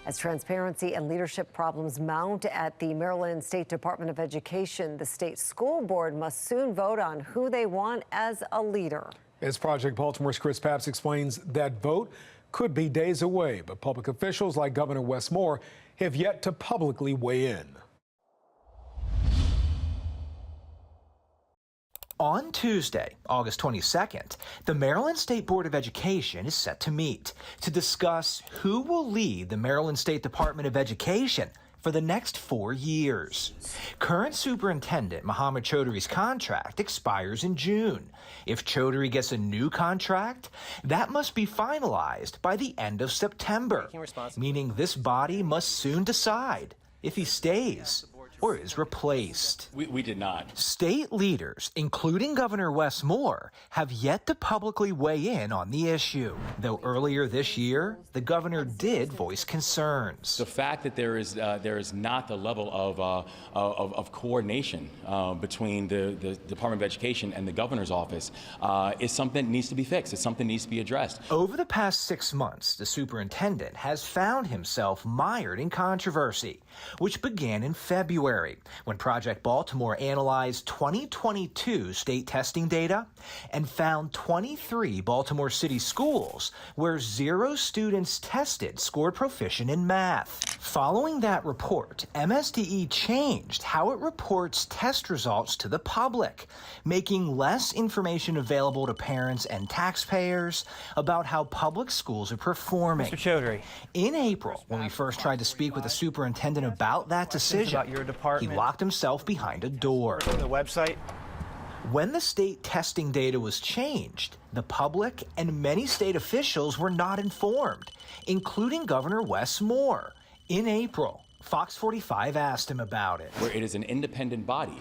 As transparency and leadership problems mount at the Maryland State Department of Education, the state school board must soon vote on who they want as a leader. As Project Baltimore's Chris Papps explains, that vote could be days away, but public officials like Governor Wes Moore have yet to publicly weigh in. On Tuesday, August 22nd, the Maryland State Board of Education is set to meet to discuss who will lead the Maryland State Department of Education for the next 4 years. Current Superintendent Mohammed Choudhury's contract expires in June. If Choudhury gets a new contract, that must be finalized by the end of September, meaning this body must soon decide if he stays or is replaced. We did not. State leaders, including Governor Wes Moore, have yet to publicly weigh in on the issue, though earlier this year, the governor did voice concerns. The fact that there is not the level of coordination between the Department of Education and the governor's office is something that needs to be fixed. It's something that needs to be addressed. Over the past 6 months, the superintendent has found himself mired in controversy, which began in February, when Project Baltimore analyzed 2022 state testing data and found 23 Baltimore City schools where 0 students tested scored proficient in math. Following that report, MSDE changed how it reports test results to the public, making less information available to parents and taxpayers about how public schools are performing. Mr. Choudhury. In April, when we first tried to speak with the superintendent about that decision, he locked himself behind a door. Go to the website. When the state testing data was changed, the public and many state officials were not informed, including Governor Wes Moore. In April, Fox 45 asked him about it. Where it is an independent body,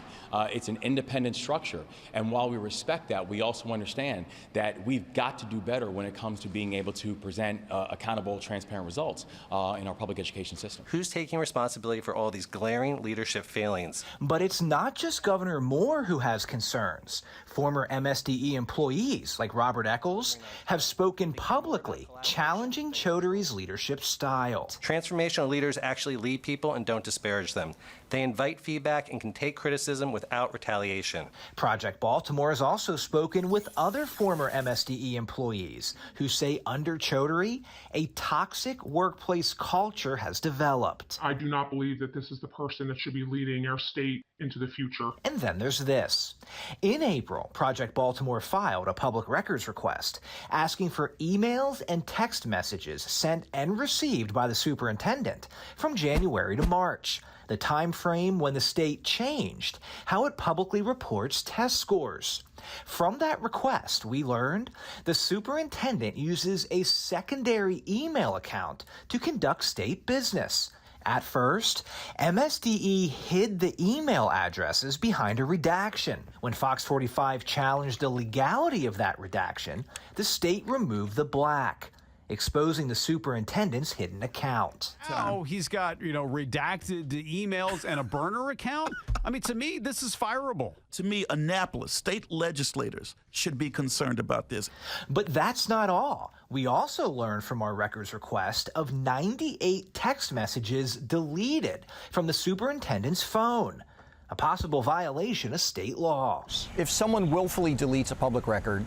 it's an independent structure, and while we respect that, we also understand that we've got to do better when it comes to being able to present accountable, transparent results in our public education system. Who's taking responsibility for all these glaring leadership failings? But it's not just Governor Moore who has concerns. Former MSDE employees like Robert Eccles have spoken publicly, challenging Choudhury's leadership style. Transformational leaders actually lead people and don't disparage them. They invite feedback and can take criticism without retaliation. Project Baltimore has also spoken with other former MSDE employees who say under Choudhury, a toxic workplace culture has developed. I do not believe that this is the person that should be leading our state into the future. And then there's this. In April, Project Baltimore filed a public records request asking for emails and text messages sent and received by the superintendent from January to March, the time frame when the state changed how it publicly reports test scores. From that request, we learned the superintendent uses a secondary email account to conduct state business. At first, MSDE hid the email addresses behind a redaction. When Fox 45 challenged the legality of that redaction, the state removed the black, exposing the superintendent's hidden account. Oh, he's got, redacted emails and a burner account? I mean, to me, this is fireable. To me, Annapolis state legislators should be concerned about this. But that's not all. We also learned from our records request of 98 text messages deleted from the superintendent's phone, a possible violation of state laws. If someone willfully deletes a public record,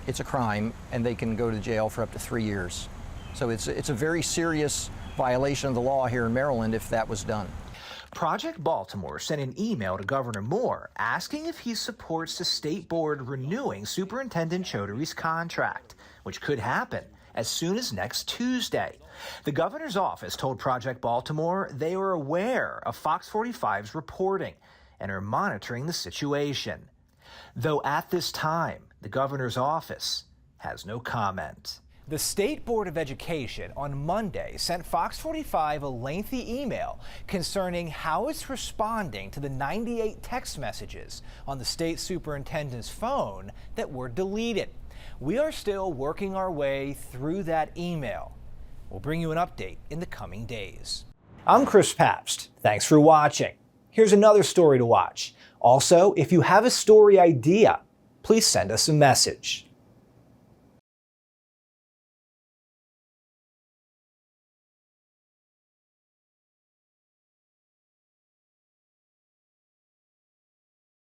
it's a crime, and they can go to jail for up to 3 years. So it's a very serious violation of the law here in Maryland if that was done. Project Baltimore sent an email to Governor Moore asking if he supports the state board renewing Superintendent Choudhury's contract, which could happen as soon as next Tuesday. The governor's office told Project Baltimore they are aware of Fox 45's reporting and are monitoring the situation. Though at this time, the governor's office has no comment. The State Board of Education on Monday sent Fox 45 a lengthy email concerning how it's responding to the 98 text messages on the state superintendent's phone that were deleted. We are still working our way through that email. We'll bring you an update in the coming days. I'm Chris Papps. Thanks for watching. Here's another story to watch. Also, if you have a story idea, please send us a message.